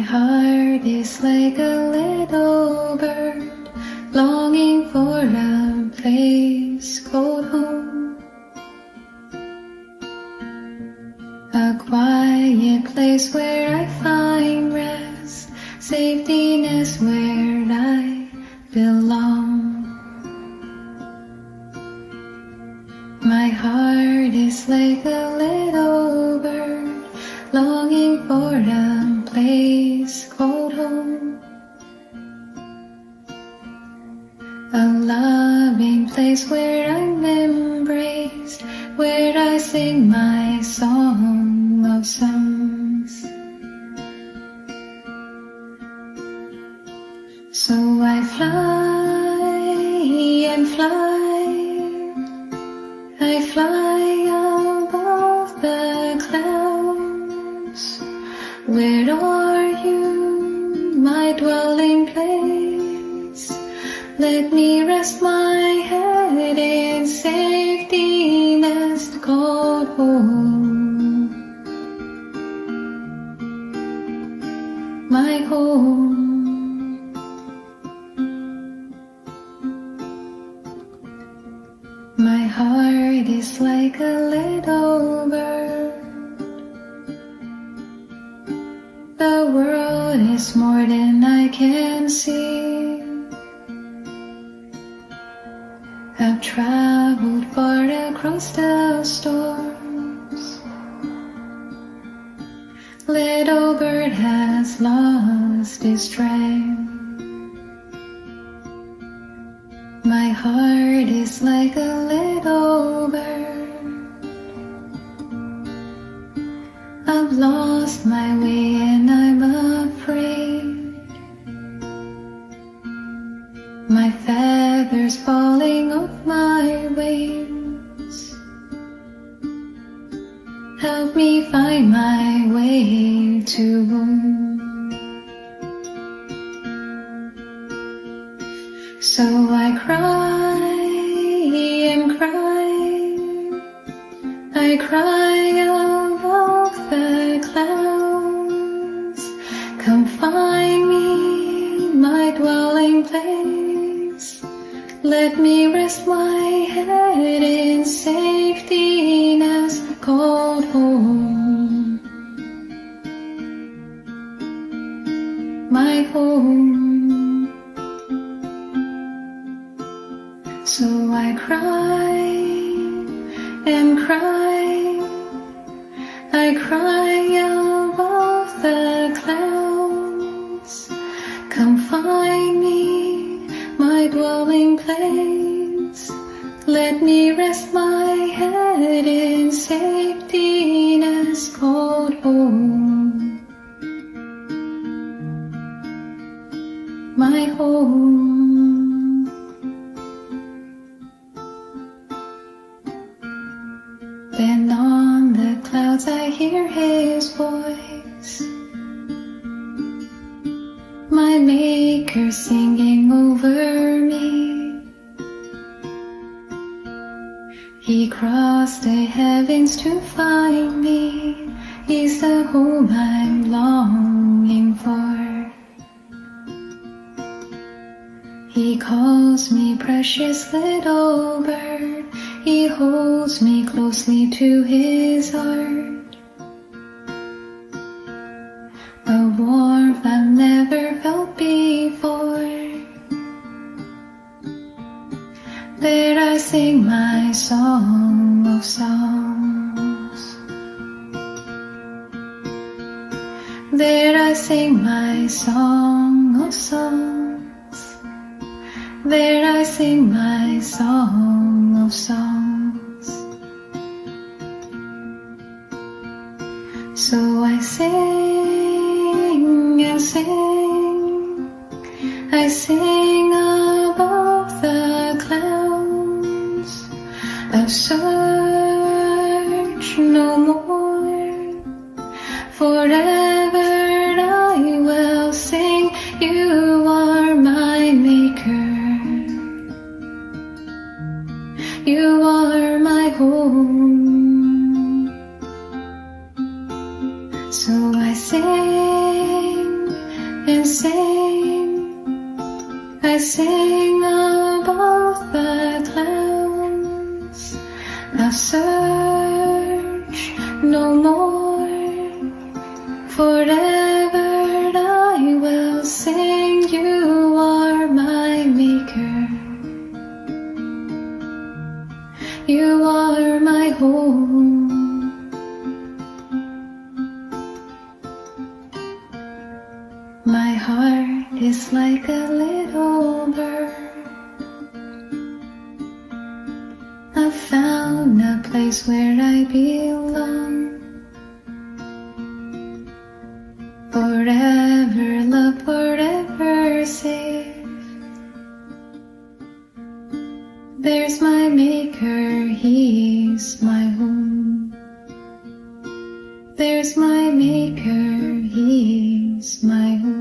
heart is like a little bird longing for a place called home, a quiet place where I find rest, safetyness where I belong. My heart is like a little bird longing for a place called home, a loving place where I'm embraced, where I sing my song of songs. So I fly and fly, I fly above the clouds. Where are you, my dwelling place? Let me rest my head in safety nest called home, my home. My heart is like a little bird. The world is more than I can see. I've traveled far across the storms. Little bird has lost its strength. My heart is like a little bird. I've lost my way and I'm afraid. My feathers falling off my wings. Help me find my way to home. So I cry and cry, I cry above the clouds. Come find me, my dwelling place. Let me rest my head in safety nest called home, my home. So I cry and cry, I cry above the clouds. Come find me, my dwelling place. Let me rest my head in safety nest called home, my home. Then on the clouds I hear his voice, my maker singing over me. He crossed the heavens to find me. He's the home I'm longing for. He calls me precious little bird. He holds me closely to his heart. A warmth I've never felt before. There I sing my song of songs. There I sing my song of songs. There I sing my song of songs. So I sing and sing, I sing above the clouds. I've searched no more, forever I will sing. You are my maker, you are my home. So I sing sing above the clouds. I'll search no more. Forever I will sing. You are my maker. You are my home. My heart is like a little bird. I found a place where I belong. Forever loved, forever safe. There's my maker, he's my home. There's my maker, he's my home.